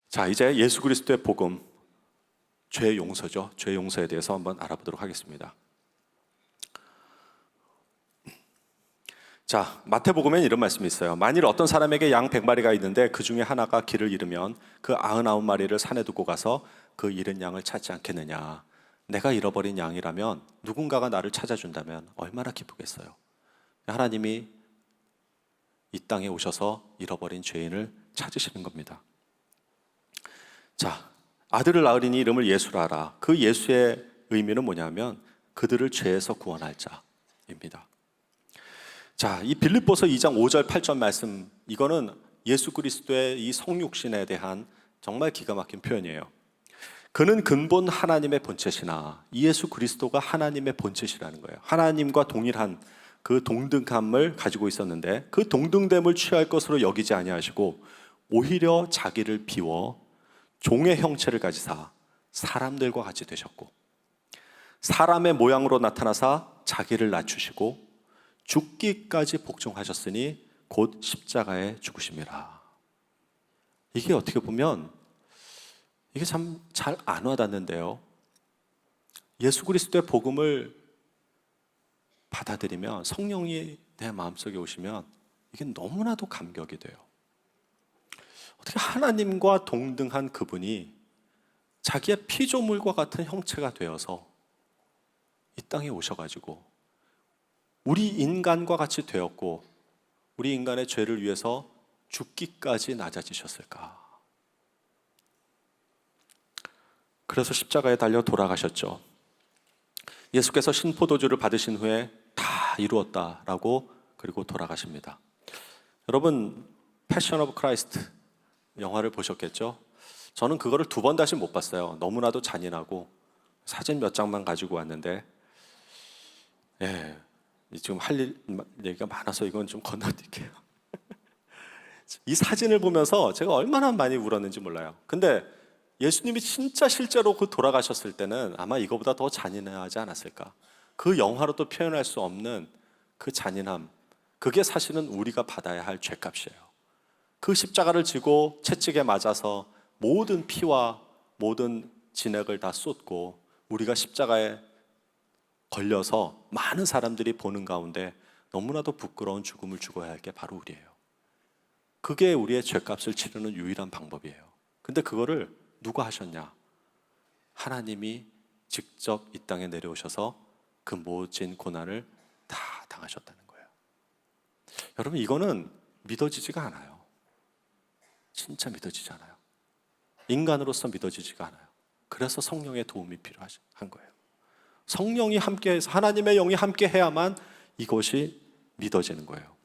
자, 이제 예수 그리스도의 복음, 죄 용서죠. 죄 용서에 대해서 한번 알아보도록 하겠습니다. 자, 마태복음엔 이런 말씀이 있어요. 만일 어떤 사람에게 양 100마리가 있는데 그 중에 하나가 길을 잃으면 그 99마리를 산에 두고 가서 그 잃은 양을 찾지 않겠느냐. 내가 잃어버린 양이라면 누군가가 나를 찾아준다면 얼마나 기쁘겠어요. 하나님이 이 땅에 오셔서 잃어버린 죄인을 찾으시는 겁니다. 자, 아들을 낳으리니 이름을 예수라 하라. 그 예수의 의미는 뭐냐면 그들을 죄에서 구원할 자입니다. 자, 이 빌립보서 2장 5절 8절 말씀, 이거는 예수 그리스도의 이 성육신에 대한 정말 기가 막힌 표현이에요. 그는 근본 하나님의 본체시나, 이 예수 그리스도가 하나님의 본체시라는 거예요. 하나님과 동일한 그 동등함을 가지고 있었는데 그 동등됨을 취할 것으로 여기지 아니하시고 오히려 자기를 비워 종의 형체를 가지사 사람들과 같이 되셨고 사람의 모양으로 나타나사 자기를 낮추시고 죽기까지 복종하셨으니 곧 십자가에 죽으심이라. 이게 어떻게 보면 이게 참 잘 안 와닿는데요. 예수 그리스도의 복음을 받아들이면, 성령이 내 마음속에 오시면 이게 너무나도 감격이 돼요. 어떻게 하나님과 동등한 그분이 자기의 피조물과 같은 형체가 되어서 이 땅에 오셔가지고 우리 인간과 같이 되었고 우리 인간의 죄를 위해서 죽기까지 낮아지셨을까? 그래서 십자가에 달려 돌아가셨죠. 예수께서 신포도주를 받으신 후에 다 이루었다라고 그리고 돌아가십니다. 여러분, 패션 오브 크라이스트 영화를 보셨겠죠? 저는 그거를 2번 다시 못 봤어요. 너무나도 잔인하고 사진 몇 장만 가지고 왔는데, 지금 할 얘기가 많아서 이건 좀 건너뛸게요. 이 사진을 보면서 제가 얼마나 많이 울었는지 몰라요. 근데 예수님이 진짜 실제로 그 돌아가셨을 때는 아마 이거보다 더 잔인하지 않았을까. 그 영화로도 표현할 수 없는 그 잔인함, 그게 사실은 우리가 받아야 할 죄값이에요. 그 십자가를 지고 채찍에 맞아서 모든 피와 모든 진액을 다 쏟고 우리가 십자가에 걸려서 많은 사람들이 보는 가운데 너무나도 부끄러운 죽음을 죽어야 할 게 바로 우리예요. 그게 우리의 죄값을 치르는 유일한 방법이에요. 근데 그거를 누가 하셨냐? 하나님이 직접 이 땅에 내려오셔서 그 모진 고난을 다 당하셨다는 거예요. 여러분, 이거는 믿어지지가 않아요. 진짜 믿어지지 않아요. 인간으로서 믿어지지가 않아요. 그래서 성령의 도움이 필요한 거예요. 성령이 함께해서, 하나님의 영이 함께해야만 이것이 믿어지는 거예요.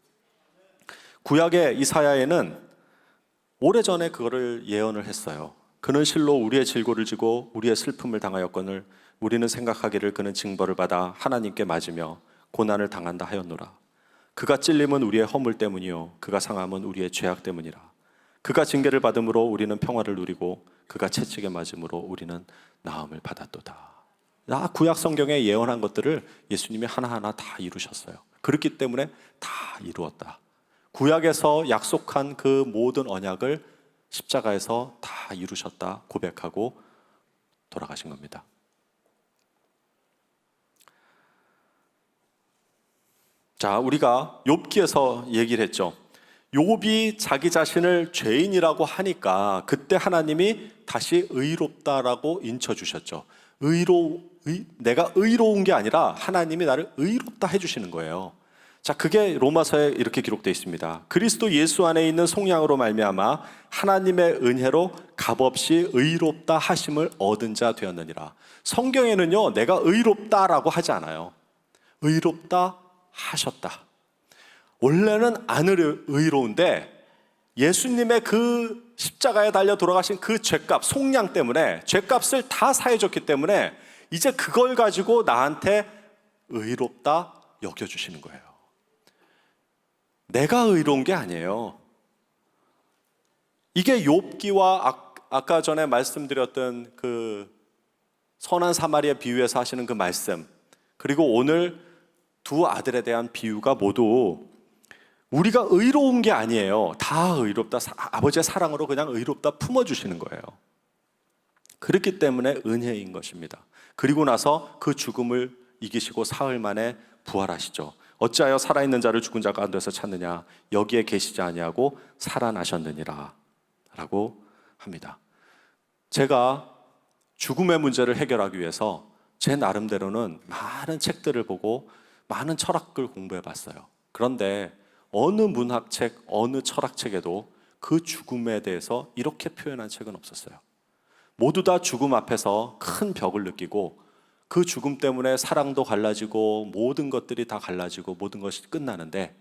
구약의 이사야에는 오래전에 그거를 예언을 했어요. 그는 실로 우리의 질고를 지고 우리의 슬픔을 당하였거늘 우리는 생각하기를 그는 징벌을 받아 하나님께 맞으며 고난을 당한다 하였노라. 그가 찔림은 우리의 허물 때문이요 그가 상함은 우리의 죄악 때문이라. 그가 징계를 받음으로 우리는 평화를 누리고 그가 채찍에 맞음으로 우리는 나음을 받았도다. 구약 성경에 예언한 것들을 예수님이 하나하나 다 이루셨어요. 그렇기 때문에 다 이루었다. 구약에서 약속한 그 모든 언약을 십자가에서 다 이루셨다 고백하고 돌아가신 겁니다. 자, 우리가 욥기에서 얘기를 했죠. 욥이 자기 자신을 죄인이라고 하니까 그때 하나님이 다시 의롭다라고 인쳐주셨죠. 내가 의로운 게 아니라 하나님이 나를 의롭다 해주시는 거예요. 자, 그게 로마서에 이렇게 기록되어 있습니다. 그리스도 예수 안에 있는 속량으로 말미암아 하나님의 은혜로 값없이 의롭다 하심을 얻은 자 되었느니라. 성경에는요, 내가 의롭다라고 하지 않아요. 의롭다 하셨다. 원래는 안 의로운데 예수님의 그 십자가에 달려 돌아가신 그 죄값, 속량 때문에, 죄값을 다 사해줬기 때문에 이제 그걸 가지고 나한테 의롭다 여겨주시는 거예요. 내가 의로운 게 아니에요. 이게 욥기와 아까 전에 말씀드렸던 그 선한 사마리아 비유에서 하시는 그 말씀, 그리고 오늘 두 아들에 대한 비유가 모두 우리가 의로운 게 아니에요. 다 의롭다. 아버지의 사랑으로 그냥 의롭다 품어주시는 거예요. 그렇기 때문에 은혜인 것입니다. 그리고 나서 그 죽음을 이기시고 사흘 만에 부활하시죠. 어찌하여 살아있는 자를 죽은 자 가운데서 찾느냐, 여기에 계시지 아니하고 살아나셨느니라 라고 합니다. 제가 죽음의 문제를 해결하기 위해서 제 나름대로는 많은 책들을 보고 많은 철학을 공부해 봤어요. 그런데 어느 문학책, 어느 철학책에도 그 죽음에 대해서 이렇게 표현한 책은 없었어요. 모두 다 죽음 앞에서 큰 벽을 느끼고 그 죽음 때문에 사랑도 갈라지고 모든 것들이 다 갈라지고 모든 것이 끝나는데,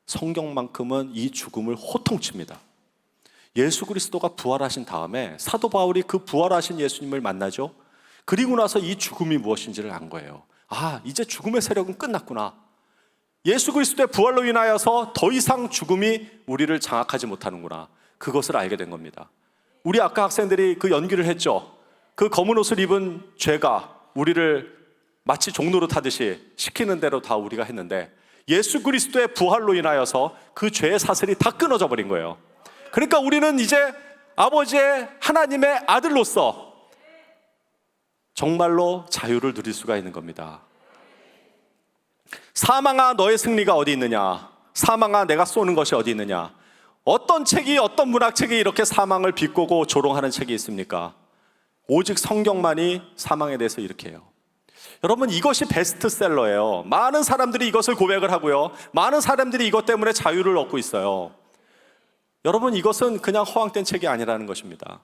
성경만큼은 이 죽음을 호통칩니다. 예수 그리스도가 부활하신 다음에 사도 바울이 그 부활하신 예수님을 만나죠. 그리고 나서 이 죽음이 무엇인지를 안 거예요. 아, 이제 죽음의 세력은 끝났구나. 예수 그리스도의 부활로 인하여서 더 이상 죽음이 우리를 장악하지 못하는구나. 그것을 알게 된 겁니다. 우리 아까 학생들이 그 연기를 했죠. 그 검은 옷을 입은 죄가 우리를 마치 종로로 타듯이 시키는 대로 다 우리가 했는데, 예수 그리스도의 부활로 인하여서 그 죄의 사슬이 다 끊어져 버린 거예요. 그러니까 우리는 이제 아버지의 하나님의 아들로서 정말로 자유를 누릴 수가 있는 겁니다. 사망아, 너의 승리가 어디 있느냐? 사망아, 내가 쏘는 것이 어디 있느냐? 어떤 책이, 어떤 문학책이 이렇게 사망을 비꼬고 조롱하는 책이 있습니까? 오직 성경만이 사망에 대해서 이렇게 해요. 여러분, 이것이 베스트셀러예요. 많은 사람들이 이것을 고백을 하고요, 많은 사람들이 이것 때문에 자유를 얻고 있어요. 여러분, 이것은 그냥 허황된 책이 아니라는 것입니다.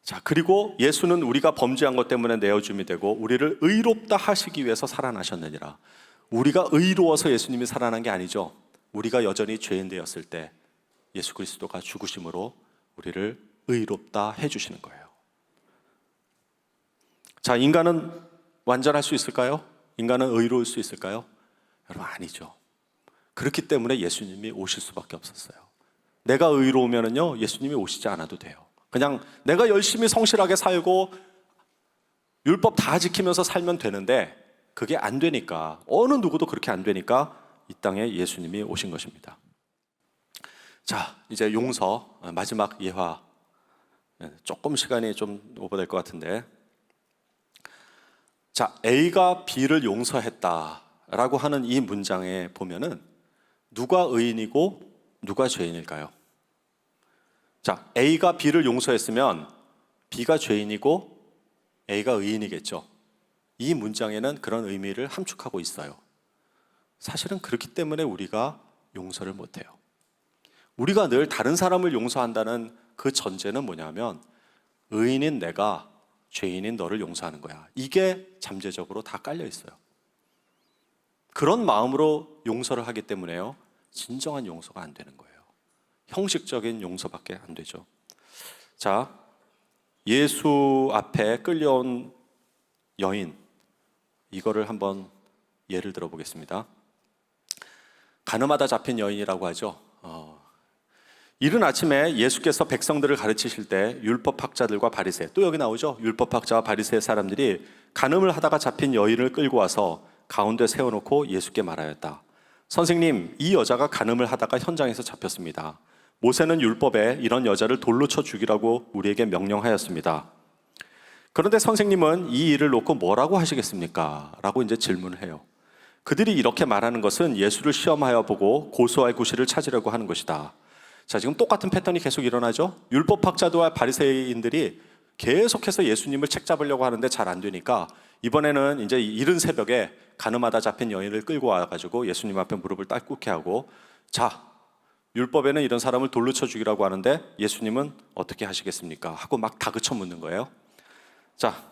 자, 그리고 예수는 우리가 범죄한 것 때문에 내어줌이 되고 우리를 의롭다 하시기 위해서 살아나셨느니라. 우리가 의로워서 예수님이 살아난 게 아니죠. 우리가 여전히 죄인 되었을 때 예수 그리스도가 죽으심으로 우리를 의롭다 해주시는 거예요. 자, 인간은 완전할 수 있을까요? 인간은 의로울 수 있을까요? 여러분, 아니죠. 그렇기 때문에 예수님이 오실 수밖에 없었어요. 내가 의로우면은요, 예수님이 오시지 않아도 돼요. 그냥 내가 열심히 성실하게 살고 율법 다 지키면서 살면 되는데, 그게 안 되니까, 어느 누구도 그렇게 안 되니까 이 땅에 예수님이 오신 것입니다. 자, 이제 용서 마지막 예화, 조금 시간이 좀 오버될 것 같은데, 자, A가 B를 용서했다라고 하는 이 문장에 보면은 누가 의인이고 누가 죄인일까요? 자, A가 B를 용서했으면 B가 죄인이고 A가 의인이겠죠. 이 문장에는 그런 의미를 함축하고 있어요. 사실은 그렇기 때문에 우리가 용서를 못해요. 우리가 늘 다른 사람을 용서한다는 그 전제는 뭐냐면, 의인인 내가 죄인인 너를 용서하는 거야. 이게 잠재적으로 다 깔려 있어요. 그런 마음으로 용서를 하기 때문에요, 진정한 용서가 안 되는 거예요. 형식적인 용서밖에 안 되죠. 자, 예수 앞에 끌려온 여인, 이거를 한번 예를 들어 보겠습니다. 가늠하다 잡힌 여인이라고 하죠. 이른 아침에 예수께서 백성들을 가르치실 때 율법학자들과 바리새, 또 여기 나오죠. 율법학자와 바리새 사람들이 간음을 하다가 잡힌 여인을 끌고 와서 가운데 세워놓고 예수께 말하였다. 선생님, 이 여자가 간음을 하다가 현장에서 잡혔습니다. 모세는 율법에 이런 여자를 돌로 쳐 죽이라고 우리에게 명령하였습니다. 그런데 선생님은 이 일을 놓고 뭐라고 하시겠습니까? 라고 이제 질문을 해요. 그들이 이렇게 말하는 것은 예수를 시험하여 보고 고소할 구실을 찾으려고 하는 것이다. 자, 지금 똑같은 패턴이 계속 일어나죠. 율법학자들과 바리새인들이 계속해서 예수님을 책잡으려고 하는데 잘 안 되니까, 이번에는 이제 이른 새벽에 간음하다 잡힌 여인을 끌고 와가지고 예수님 앞에 무릎을 딱 꿇게 하고, 자, 율법에는 이런 사람을 돌로 쳐 죽이라고 하는데 예수님은 어떻게 하시겠습니까? 하고 막 다그쳐 묻는 거예요. 자,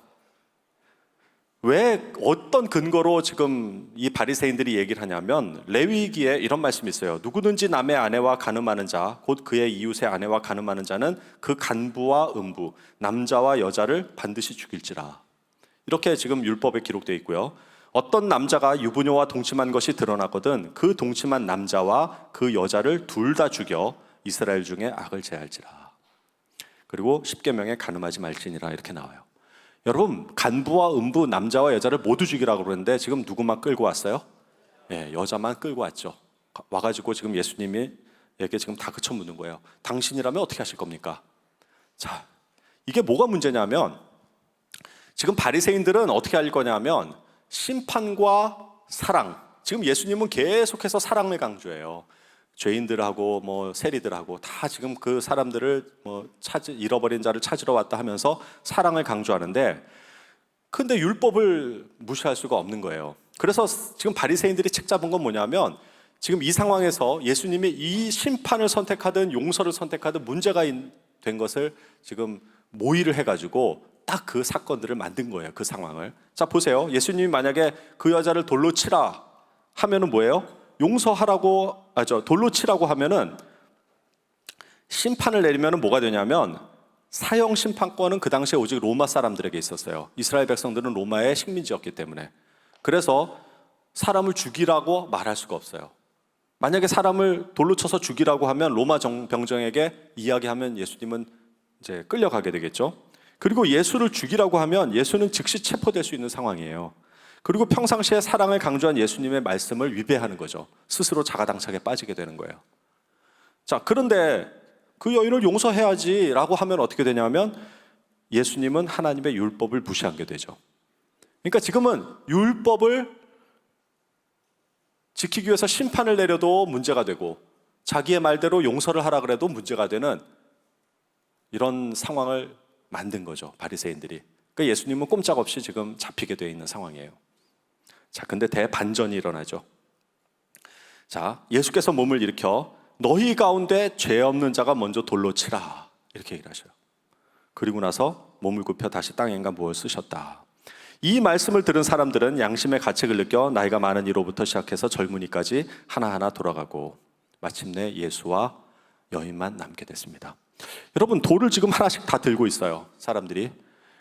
왜, 어떤 근거로 지금 이 바리새인들이 얘기를 하냐면, 레위기에 이런 말씀이 있어요. 누구든지 남의 아내와 간음하는 자, 곧 그의 이웃의 아내와 간음하는 자는 그 간부와 음부, 남자와 여자를 반드시 죽일지라. 이렇게 지금 율법에 기록되어 있고요. 어떤 남자가 유부녀와 동침한 것이 드러나거든 그 동침한 남자와 그 여자를 둘 다 죽여 이스라엘 중에 악을 제할지라. 그리고 십계명에 간음하지 말지니라, 이렇게 나와요. 여러분, 간부와 음부, 남자와 여자를 모두 죽이라고 그러는데 지금 누구만 끌고 왔어요? 여자만 끌고 왔죠. 와가지고 지금 예수님에게 지금 다그쳐 묻는 거예요. 당신이라면 어떻게 하실 겁니까? 자, 이게 뭐가 문제냐면 지금 바리새인들은 어떻게 할 거냐면 심판과 사랑. 지금 예수님은 계속해서 사랑을 강조해요. 죄인들하고 세리들하고 다 지금 그 사람들을 잃어버린 자를 찾으러 왔다 하면서 사랑을 강조하는데, 근데 율법을 무시할 수가 없는 거예요. 그래서 지금 바리새인들이 책 잡은 건 뭐냐면 지금 이 상황에서 예수님이 이 심판을 선택하든 용서를 선택하든 문제가 된 것을 지금 모의를 해가지고 딱 그 사건들을 만든 거예요. 그 상황을. 자, 보세요. 예수님이 만약에 그 여자를 돌로 치라 하면은 뭐예요? 돌로 치라고 하면은 심판을 내리면은 뭐가 되냐면 사형 심판권은 그 당시에 오직 로마 사람들에게 있었어요. 이스라엘 백성들은 로마의 식민지였기 때문에. 그래서 사람을 죽이라고 말할 수가 없어요. 만약에 사람을 돌로 쳐서 죽이라고 하면 로마 병정에게 이야기하면 예수님은 이제 끌려가게 되겠죠. 그리고 예수를 죽이라고 하면 예수는 즉시 체포될 수 있는 상황이에요. 그리고 평상시에 사랑을 강조한 예수님의 말씀을 위배하는 거죠. 스스로 자가당착에 빠지게 되는 거예요. 자, 그런데 그 여인을 용서해야지라고 하면 어떻게 되냐면 예수님은 하나님의 율법을 무시하게 되죠. 그러니까 지금은 율법을 지키기 위해서 심판을 내려도 문제가 되고 자기의 말대로 용서를 하라 그래도 문제가 되는 이런 상황을 만든 거죠, 바리새인들이. 그러니까 예수님은 꼼짝없이 지금 잡히게 되어 있는 상황이에요. 자, 근데 대반전이 일어나죠. 자, 예수께서 몸을 일으켜 너희 가운데 죄 없는 자가 먼저 돌로 치라 이렇게 얘기를 하셔요. 그리고 나서 몸을 굽혀 다시 땅에인가 무엇을 쓰셨다. 이 말씀을 들은 사람들은 양심의 가책을 느껴 나이가 많은 이로부터 시작해서 젊은이까지 하나하나 돌아가고 마침내 예수와 여인만 남게 됐습니다. 여러분, 돌을 지금 하나씩 다 들고 있어요, 사람들이.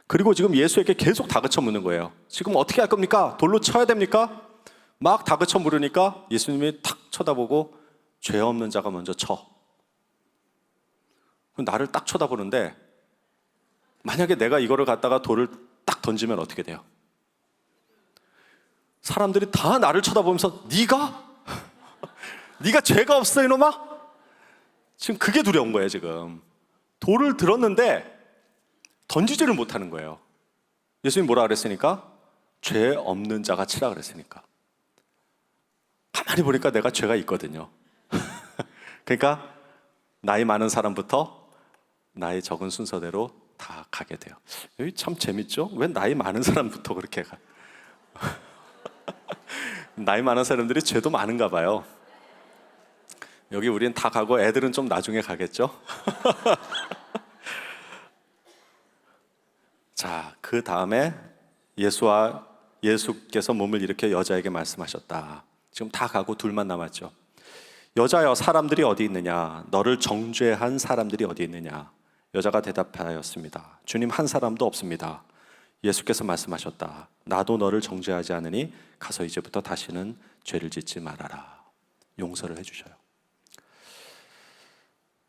그리고 지금 예수에게 계속 다그쳐 묻는 거예요. 지금 어떻게 할 겁니까? 돌로 쳐야 됩니까? 막 다그쳐 물으니까 예수님이 탁 쳐다보고 죄 없는 자가 먼저 쳐. 나를 딱 쳐다보는데 만약에 내가 이거를 갖다가 돌을 딱 던지면 어떻게 돼요? 사람들이 다 나를 쳐다보면서 네가? 네가 죄가 없어 이놈아? 지금 그게 두려운 거예요. 지금 돌을 들었는데 던지지를 못하는 거예요. 예수님 뭐라 그랬으니까? 죄 없는 자가 치라 그랬으니까. 가만히 보니까 내가 죄가 있거든요. 그러니까 나이 많은 사람부터 나이 적은 순서대로 다 가게 돼요. 여기 참 재밌죠? 왜 나이 많은 사람부터 그렇게 가? 나이 많은 사람들이 죄도 많은가 봐요. 여기 우리는 다 가고 애들은 좀 나중에 가겠죠? 자, 그 다음에 예수께서 몸을 일으켜 여자에게 말씀하셨다. 지금 다 가고 둘만 남았죠. 여자여, 사람들이 어디 있느냐? 너를 정죄한 사람들이 어디 있느냐? 여자가 대답하였습니다. 주님, 한 사람도 없습니다. 예수께서 말씀하셨다. 나도 너를 정죄하지 않으니 가서 이제부터 다시는 죄를 짓지 말아라. 용서를 해주셔요.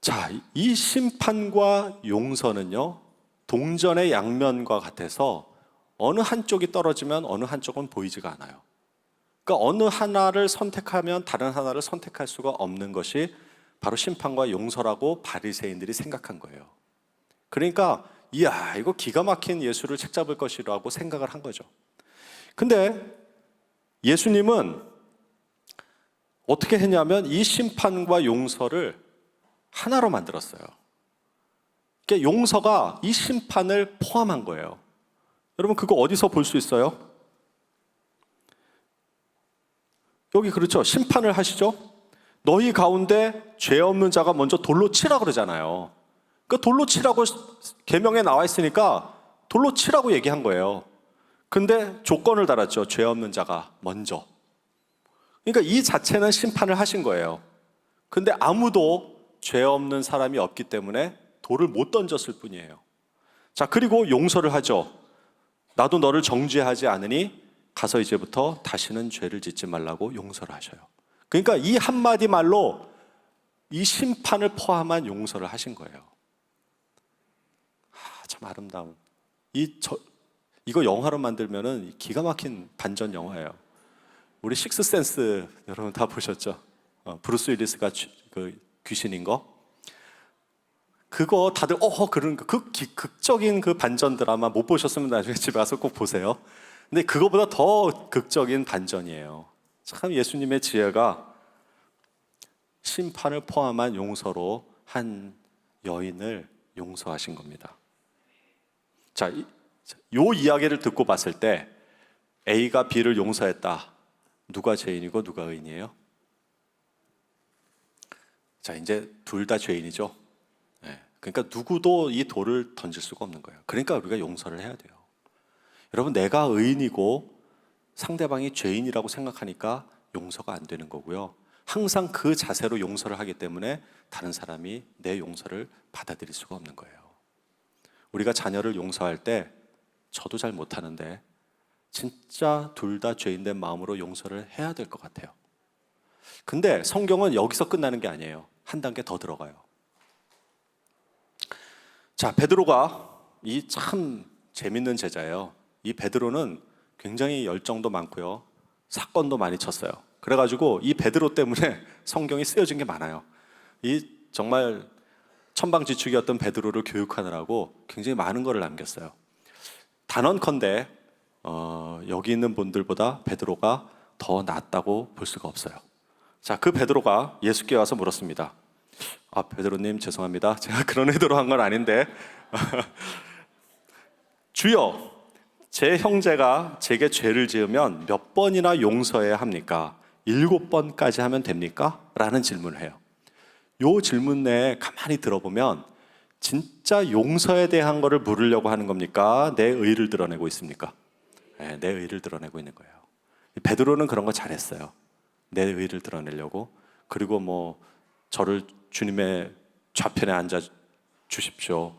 자, 이 심판과 용서는요, 동전의 양면과 같아서 어느 한쪽이 떨어지면 어느 한쪽은 보이지가 않아요. 그러니까 어느 하나를 선택하면 다른 하나를 선택할 수가 없는 것이 바로 심판과 용서라고 바리새인들이 생각한 거예요. 그러니까 이야, 이거 기가 막힌 예수를 책잡을 것이라고 생각을 한 거죠. 근데 예수님은 어떻게 했냐면 이 심판과 용서를 하나로 만들었어요. 그러니까 용서가 이 심판을 포함한 거예요. 여러분, 그거 어디서 볼 수 있어요? 여기 그렇죠. 심판을 하시죠. 너희 가운데 죄 없는 자가 먼저 돌로 치라 그러잖아요. 그 돌로 치라고 계명에 나와 있으니까 돌로 치라고 얘기한 거예요. 근데 조건을 달았죠. 죄 없는 자가 먼저. 그러니까 이 자체는 심판을 하신 거예요. 근데 아무도 죄 없는 사람이 없기 때문에 돌을 못 던졌을 뿐이에요. 자, 그리고 용서를 하죠. 나도 너를 정죄하지 않으니 가서 이제부터 다시는 죄를 짓지 말라고 용서를 하셔요. 그러니까 이 한마디 말로 이 심판을 포함한 용서를 하신 거예요. 참 아름다운. 이거 영화로 만들면은 기가 막힌 반전 영화예요. 우리 식스센스 여러분 다 보셨죠? 브루스 윌리스가 그 귀신인 거. 그거 다들 그런 거 극적인 그 반전 드라마 못 보셨으면 나중에 집에 가서 꼭 보세요. 근데 그거보다 더 극적인 반전이에요. 참 예수님의 지혜가 심판을 포함한 용서로 한 여인을 용서하신 겁니다. 자, 요 이야기를 듣고 봤을 때 A가 B를 용서했다. 누가 죄인이고 누가 의인이에요? 자, 이제 둘 다 죄인이죠. 그러니까 누구도 이 돌을 던질 수가 없는 거예요. 그러니까 우리가 용서를 해야 돼요. 여러분, 내가 의인이고 상대방이 죄인이라고 생각하니까 용서가 안 되는 거고요. 항상 그 자세로 용서를 하기 때문에 다른 사람이 내 용서를 받아들일 수가 없는 거예요. 우리가 자녀를 용서할 때 저도 잘 못하는데 진짜 둘 다 죄인된 마음으로 용서를 해야 될 것 같아요. 근데 성경은 여기서 끝나는 게 아니에요. 한 단계 더 들어가요. 자, 베드로가 이 참 재밌는 제자예요. 이 베드로는 굉장히 열정도 많고요. 사건도 많이 쳤어요. 그래가지고 이 베드로 때문에 성경이 쓰여진 게 많아요. 이 정말 천방지축이었던 베드로를 교육하느라고 굉장히 많은 것을 남겼어요. 단언컨대 여기 있는 분들보다 베드로가 더 낫다고 볼 수가 없어요. 자, 그 베드로가 예수께 와서 물었습니다. 베드로님 죄송합니다. 제가 그런 의도로 한 건 아닌데 주여, 제 형제가 제게 죄를 지으면 몇 번이나 용서해야 합니까? 7번까지 하면 됩니까? 라는 질문을 해요. 이 질문 내에 가만히 들어보면 진짜 용서에 대한 거를 물으려고 하는 겁니까? 내 의를 드러내고 있습니까? 네, 내 의를 드러내고 있는 거예요. 베드로는 그런 거 잘했어요. 내 의를 드러내려고. 그리고 저를 주님의 좌편에 앉아 주십시오.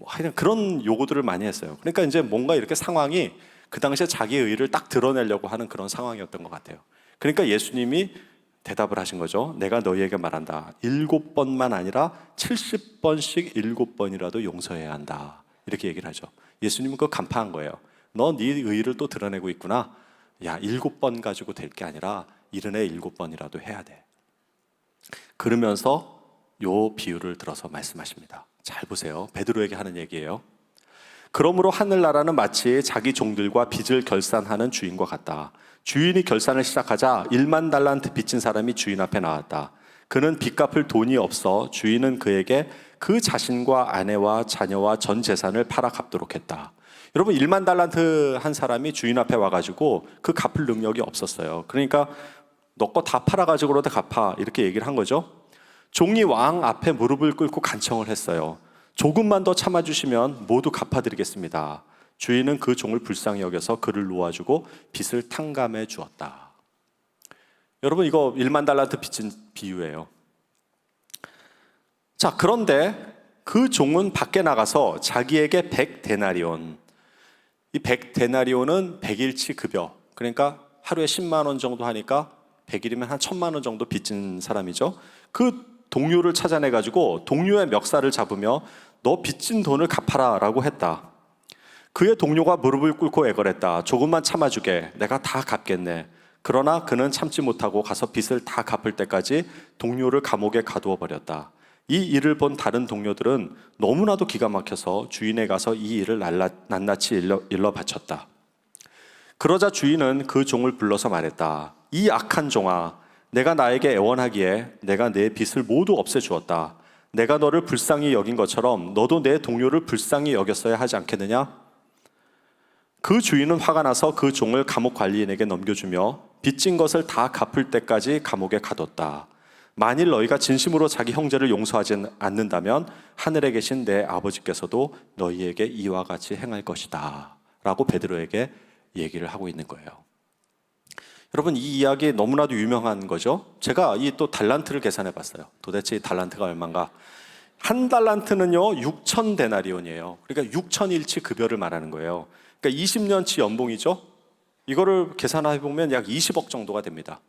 하여튼 그런 요구들을 많이 했어요. 그러니까 이제 뭔가 이렇게 상황이 그 당시에 자기의 의를 딱 드러내려고 하는 그런 상황이었던 것 같아요. 그러니까 예수님이 대답을 하신 거죠. 내가 너희에게 말한다. 7번만 아니라 70번씩 7번이라도 용서해야 한다. 이렇게 얘기를 하죠. 예수님은 그거 간파한 거예요. 너 네 의를 또 드러내고 있구나. 야, 7번 가지고 될 게 아니라 7번이라도 해야 돼. 그러면서 요 비유를 들어서 말씀하십니다. 잘 보세요. 베드로에게 하는 얘기예요. 그러므로 하늘나라는 마치 자기 종들과 빚을 결산하는 주인과 같다. 주인이 결산을 시작하자 1만 달란트 빚진 사람이 주인 앞에 나왔다. 그는 빚 갚을 돈이 없어 주인은 그에게 그 자신과 아내와 자녀와 전 재산을 팔아 갚도록 했다. 여러분, 1만 달란트 한 사람이 주인 앞에 와가지고 그 갚을 능력이 없었어요. 그러니까 너 거 다 팔아가지고라도 갚아, 이렇게 얘기를 한 거죠. 종이 왕 앞에 무릎을 꿇고 간청을 했어요. 조금만 더 참아주시면 모두 갚아드리겠습니다. 주인은 그 종을 불쌍히 여겨서 그를 놓아주고 빚을 탕감해 주었다. 여러분, 이거 1만 달란트 빚진 비유예요. 자, 그런데 그 종은 밖에 나가서 자기에게 100데나리온, 이 100데나리온은 100일치 급여, 그러니까 하루에 10만 원 정도 하니까 100일이면 한 1000만 원 정도 빚진 사람이죠. 그 동료를 찾아내가지고 동료의 멱살을 잡으며 너 빚진 돈을 갚아라 라고 했다. 그의 동료가 무릎을 꿇고 애걸했다. 조금만 참아주게, 내가 다 갚겠네. 그러나 그는 참지 못하고 가서 빚을 다 갚을 때까지 동료를 감옥에 가두어 버렸다. 이 일을 본 다른 동료들은 너무나도 기가 막혀서 주인에 가서 이 일을 낱낱이 일러 바쳤다. 그러자 주인은 그 종을 불러서 말했다. 이 악한 종아, 내가 나에게 애원하기에 내가 내 빚을 모두 없애주었다. 내가 너를 불쌍히 여긴 것처럼 너도 내 동료를 불쌍히 여겼어야 하지 않겠느냐? 그 주인은 화가 나서 그 종을 감옥 관리인에게 넘겨주며 빚진 것을 다 갚을 때까지 감옥에 가뒀다. 만일 너희가 진심으로 자기 형제를 용서하지 않는다면 하늘에 계신 내 아버지께서도 너희에게 이와 같이 행할 것이다 라고 베드로에게 얘기를 하고 있는 거예요. 여러분, 이 이야기 너무나도 유명한 거죠. 제가 이 또 달란트를 계산해 봤어요. 도대체 이 달란트가 얼마인가? 한 달란트는요 6,000데나리온이에요. 그러니까 6,000일치 급여를 말하는 거예요. 그러니까 20년치 연봉이죠. 이거를 계산해 보면 약 20억 정도가 됩니다.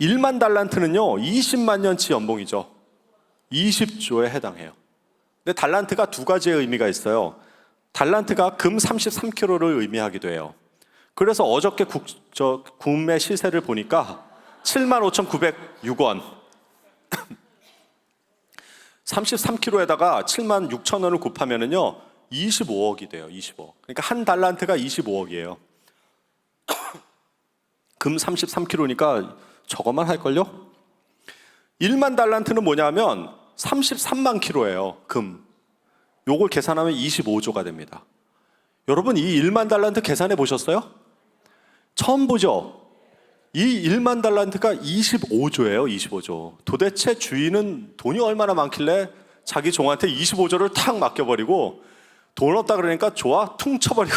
1만 달란트는요 20만 년치 연봉이죠. 20조에 해당해요. 근데 달란트가 두 가지의 의미가 있어요. 달란트가 금 33kg를 의미하기도 해요. 그래서 어저께 구매 시세를 보니까 75,906원. 33kg에다가 76,000원을 곱하면은요 25억이 돼요. 25억. 그러니까 한 달란트가 25억이에요. 금 33kg니까 저거만 할걸요? 1만 달란트는 뭐냐면 33만 킬로예요. 금. 요걸 계산하면 25조가 됩니다. 여러분 이 1만 달란트 계산해 보셨어요? 처음 보죠? 이 1만 달란트가 25조예요. 25조. 도대체 주인은 돈이 얼마나 많길래 자기 종한테 25조를 탁 맡겨버리고 돈 없다 그러니까 좋아 퉁 쳐버리고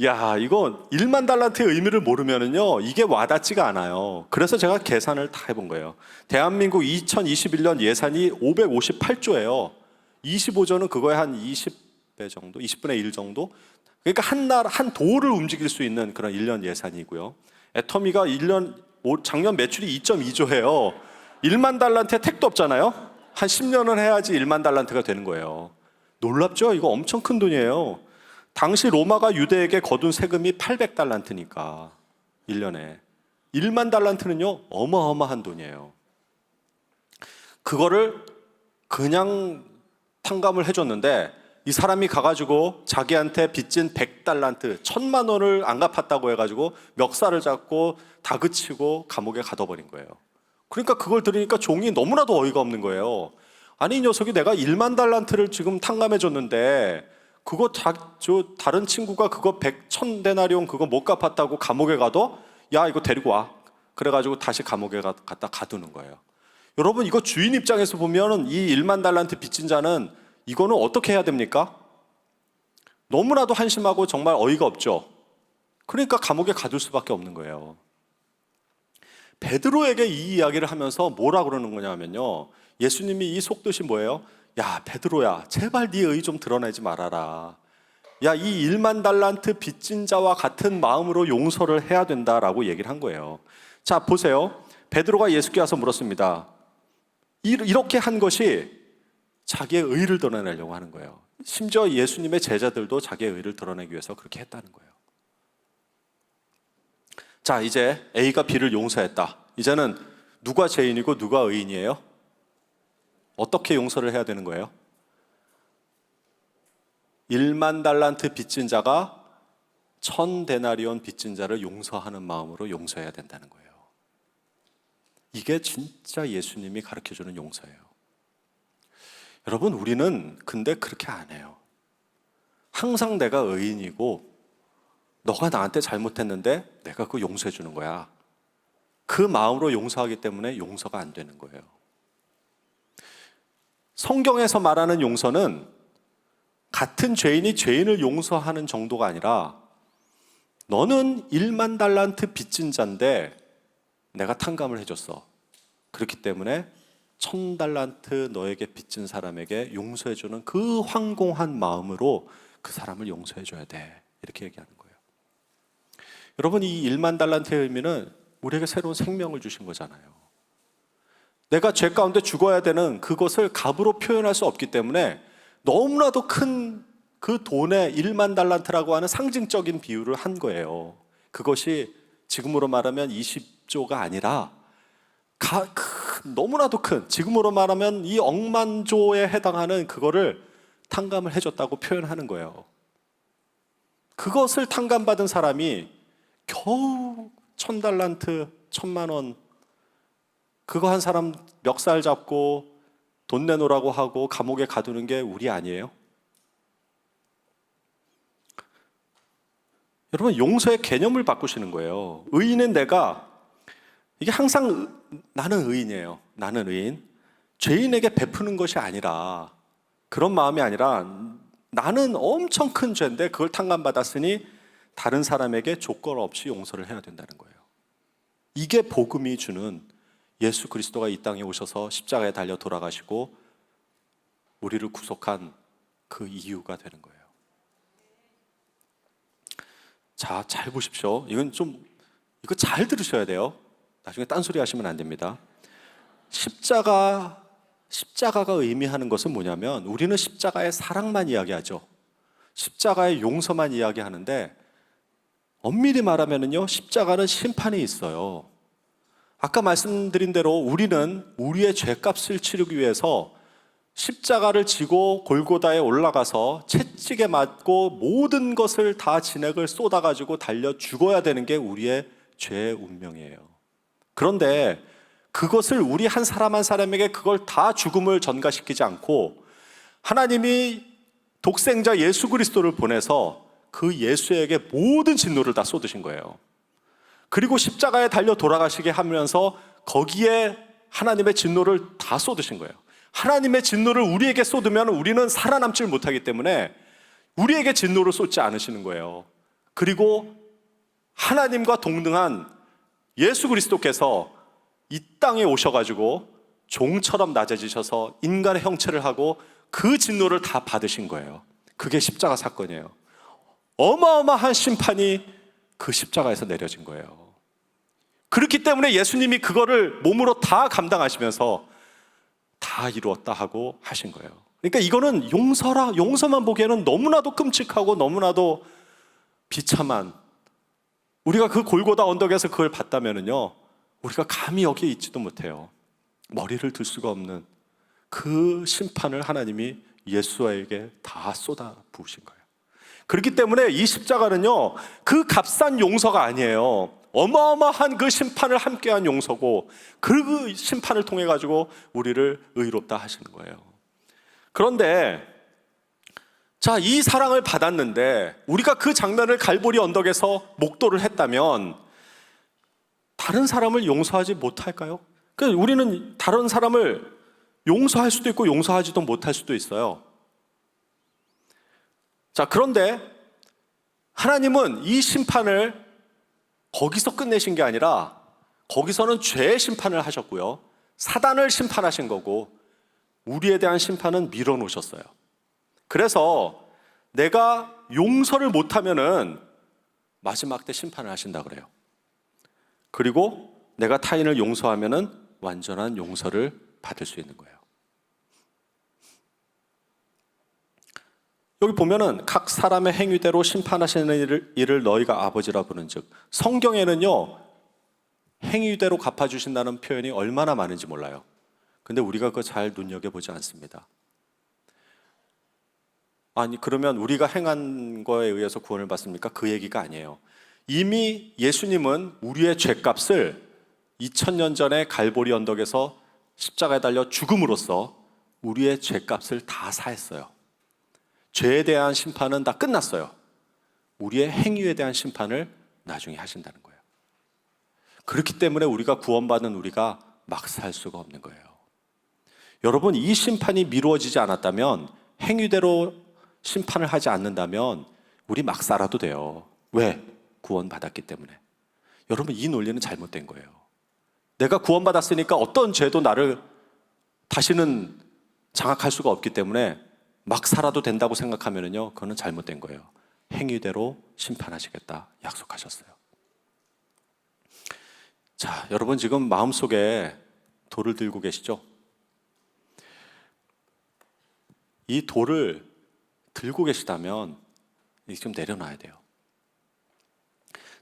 야, 이거 1만 달란트의 의미를 모르면은요 이게 와닿지가 않아요. 그래서 제가 계산을 다 해본 거예요. 대한민국 2021년 예산이 558조예요 25조는 그거에 한 20배 정도, 20분의 1 정도. 그러니까 한 도를 움직일 수 있는 그런 1년 예산이고요. 애터미가 작년 매출이 2.2조예요 1만 달란트에 택도 없잖아요. 한 10년은 해야지 1만 달란트가 되는 거예요. 놀랍죠? 이거 엄청 큰 돈이에요. 당시 로마가 유대에게 거둔 세금이 800달란트니까 1년에 1만 달란트는요 어마어마한 돈이에요. 그거를 그냥 탕감을 해줬는데 이 사람이 가가지고 자기한테 빚진 100달란트 1000만 원을 안 갚았다고 해가지고 멱살을 잡고 다그치고 감옥에 가둬버린 거예요. 그러니까 그걸 들으니까 종이 너무나도 어이가 없는 거예요. 아니 이 녀석이 내가 1만 달란트를 지금 탕감해줬는데 그거 다른 친구가 그거 1000데나리온 그거 못 갚았다고 감옥에 가도 야 이거 데리고 와. 그래가지고 다시 감옥에 갖다 가두는 거예요. 여러분 이거 주인 입장에서 보면은 이 1만 달란트 빚진 자는 이거는 어떻게 해야 됩니까? 너무나도 한심하고 정말 어이가 없죠. 그러니까 감옥에 가둘 수밖에 없는 거예요. 베드로에게 이 이야기를 하면서 뭐라 그러는 거냐면요 예수님이 이 속뜻이 뭐예요? 야 베드로야 제발 네 의 좀 드러내지 말아라. 야 이 1만 달란트 빚진 자와 같은 마음으로 용서를 해야 된다라고 얘기를 한 거예요. 자 보세요. 베드로가 예수께 와서 물었습니다. 이렇게 한 것이 자기의 의를 드러내려고 하는 거예요. 심지어 예수님의 제자들도 자기의 의를 드러내기 위해서 그렇게 했다는 거예요. 자 이제 A가 B를 용서했다. 이제는 누가 죄인이고 누가 의인이에요? 어떻게 용서를 해야 되는 거예요? 1만 달란트 빚진 자가 1000데나리온 빚진 자를 용서하는 마음으로 용서해야 된다는 거예요. 이게 진짜 예수님이 가르쳐주는 용서예요. 여러분 우리는 근데 그렇게 안 해요. 항상 내가 의인이고 너가 나한테 잘못했는데 내가 그거 용서해 주는 거야. 그 마음으로 용서하기 때문에 용서가 안 되는 거예요. 성경에서 말하는 용서는 같은 죄인이 죄인을 용서하는 정도가 아니라 너는 1만 달란트 빚진 자인데 내가 탕감을 해줬어. 그렇기 때문에 1000달란트 너에게 빚진 사람에게 용서해주는 그 황공한 마음으로 그 사람을 용서해줘야 돼. 이렇게 얘기하는 거예요. 여러분 이 1만 달란트의 의미는 우리에게 새로운 생명을 주신 거잖아요. 내가 죄 가운데 죽어야 되는 그것을 값으로 표현할 수 없기 때문에 너무나도 큰 그 돈의 1만 달란트라고 하는 상징적인 비유를 한 거예요. 그것이 지금으로 말하면 20조가 아니라 너무나도 큰, 지금으로 말하면 이 억만조에 해당하는 그거를 탕감을 해줬다고 표현하는 거예요. 그것을 탕감받은 사람이 겨우 1000달란트, 1000만 원 그거 한 사람 멱살 잡고 돈 내놓으라고 하고 감옥에 가두는 게 우리 아니에요? 여러분 용서의 개념을 바꾸시는 거예요. 의인은 이게 항상 나는 의인이에요. 나는 의인. 죄인에게 베푸는 것이 아니라 그런 마음이 아니라 나는 엄청 큰 죄인데 그걸 탕감받았으니 다른 사람에게 조건 없이 용서를 해야 된다는 거예요. 이게 복음이 주는 예수 그리스도가 이 땅에 오셔서 십자가에 달려 돌아가시고 우리를 구속한 그 이유가 되는 거예요. 자, 잘 보십시오. 이거 잘 들으셔야 돼요. 나중에 딴소리 하시면 안 됩니다. 십자가가 의미하는 것은 뭐냐면 우리는 십자가의 사랑만 이야기하죠. 십자가의 용서만 이야기하는데 엄밀히 말하면요, 십자가는 심판이 있어요. 아까 말씀드린 대로 우리는 우리의 죄값을 치르기 위해서 십자가를 지고 골고다에 올라가서 채찍에 맞고 모든 것을 다 진액을 쏟아가지고 달려 죽어야 되는 게 우리의 죄의 운명이에요. 그런데 그것을 우리 한 사람 한 사람에게 그걸 다 죽음을 전가시키지 않고 하나님이 독생자 예수 그리스도를 보내서 그 예수에게 모든 진노를 다 쏟으신 거예요. 그리고 십자가에 달려 돌아가시게 하면서 거기에 하나님의 진노를 다 쏟으신 거예요. 하나님의 진노를 우리에게 쏟으면 우리는 살아남지 못하기 때문에 우리에게 진노를 쏟지 않으시는 거예요. 그리고 하나님과 동등한 예수 그리스도께서 이 땅에 오셔가지고 종처럼 낮아지셔서 인간의 형체를 하고 그 진노를 다 받으신 거예요. 그게 십자가 사건이에요. 어마어마한 심판이 그 십자가에서 내려진 거예요. 그렇기 때문에 예수님이 그거를 몸으로 다 감당하시면서 다 이루었다 하고 하신 거예요. 그러니까 이거는 용서만 보기에는 너무나도 끔찍하고 너무나도 비참한, 우리가 그 골고다 언덕에서 그걸 봤다면은요, 우리가 감히 여기에 있지도 못해요. 머리를 들 수가 없는 그 심판을 하나님이 예수에게 다 쏟아 부으신 거예요. 그렇기 때문에 이 십자가는요, 그 값싼 용서가 아니에요. 어마어마한 그 심판을 함께한 용서고 그 심판을 통해 가지고 우리를 의롭다 하시는 거예요. 그런데 자, 이 사랑을 받았는데 우리가 그 장면을 갈보리 언덕에서 목도를 했다면 다른 사람을 용서하지 못할까요? 그러니까 우리는 다른 사람을 용서할 수도 있고 용서하지도 못할 수도 있어요. 자, 그런데 하나님은 이 심판을 거기서 끝내신 게 아니라 거기서는 죄의 심판을 하셨고요, 사단을 심판하신 거고 우리에 대한 심판은 밀어놓으셨어요. 그래서 내가 용서를 못하면은 마지막 때 심판을 하신다 그래요. 그리고 내가 타인을 용서하면은 완전한 용서를 받을 수 있는 거예요. 여기 보면은 각 사람의 행위대로 심판하시는 일을 너희가 아버지라 부른즉, 성경에는요 행위대로 갚아주신다는 표현이 얼마나 많은지 몰라요. 근데 우리가 그거 잘 눈여겨보지 않습니다. 아니, 그러면 우리가 행한 거에 의해서 구원을 받습니까? 그 얘기가 아니에요. 이미 예수님은 우리의 죄값을 2000년 전에 갈보리 언덕에서 십자가에 달려 죽음으로써 우리의 죄값을 다 사했어요. 죄에 대한 심판은 다 끝났어요. 우리의 행위에 대한 심판을 나중에 하신다는 거예요. 그렇기 때문에 우리가 구원받은 우리가 막 살 수가 없는 거예요. 여러분, 이 심판이 미루어지지 않았다면, 행위대로 심판을 하지 않는다면 우리 막 살아도 돼요. 왜? 구원받았기 때문에. 여러분, 이 논리는 잘못된 거예요. 내가 구원받았으니까 어떤 죄도 나를 다시는 장악할 수가 없기 때문에 막 살아도 된다고 생각하면요, 그거는 잘못된 거예요. 행위대로 심판하시겠다 약속하셨어요. 자, 여러분 지금 마음속에 돌을 들고 계시죠? 이 돌을 들고 계시다면 이제 좀 내려놔야 돼요.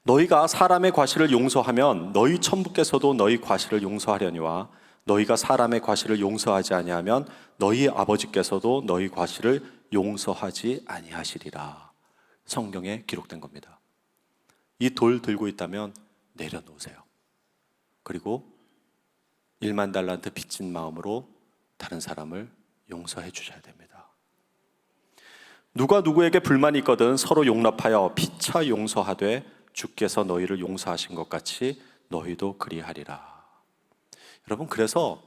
너희가 사람의 과실을 용서하면 너희 천부께서도 너희 과실을 용서하려니와 너희가 사람의 과실을 용서하지 아니하면 너희 아버지께서도 너희 과실을 용서하지 아니하시리라. 성경에 기록된 겁니다. 이 돌 들고 있다면 내려놓으세요. 그리고 1만 달란트 빚진 마음으로 다른 사람을 용서해 주셔야 됩니다. 누가 누구에게 불만이 있거든 서로 용납하여 피차 용서하되 주께서 너희를 용서하신 것 같이 너희도 그리하리라. 여러분, 그래서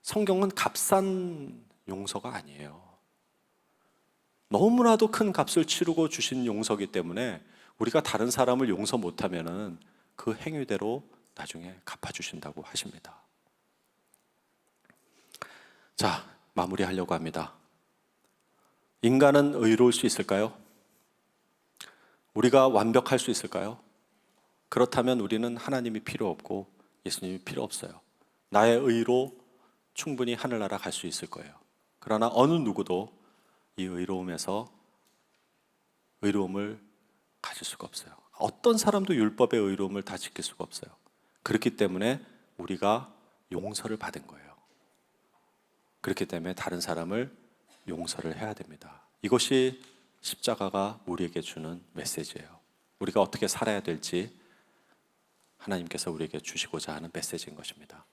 성경은 값싼 용서가 아니에요. 너무나도 큰 값을 치르고 주신 용서기 때문에 우리가 다른 사람을 용서 못하면은 그 행위대로 나중에 갚아주신다고 하십니다. 자, 마무리하려고 합니다. 인간은 의로울 수 있을까요? 우리가 완벽할 수 있을까요? 그렇다면 우리는 하나님이 필요 없고 예수님이 필요 없어요. 나의 의로 충분히 하늘나라 갈 수 있을 거예요. 그러나 어느 누구도 이 의로움에서 의로움을 가질 수가 없어요. 어떤 사람도 율법의 의로움을 다 지킬 수가 없어요. 그렇기 때문에 우리가 용서를 받은 거예요. 그렇기 때문에 다른 사람을 용서를 해야 됩니다. 이것이 십자가가 우리에게 주는 메시지예요. 우리가 어떻게 살아야 될지 하나님께서 우리에게 주시고자 하는 메시지인 것입니다.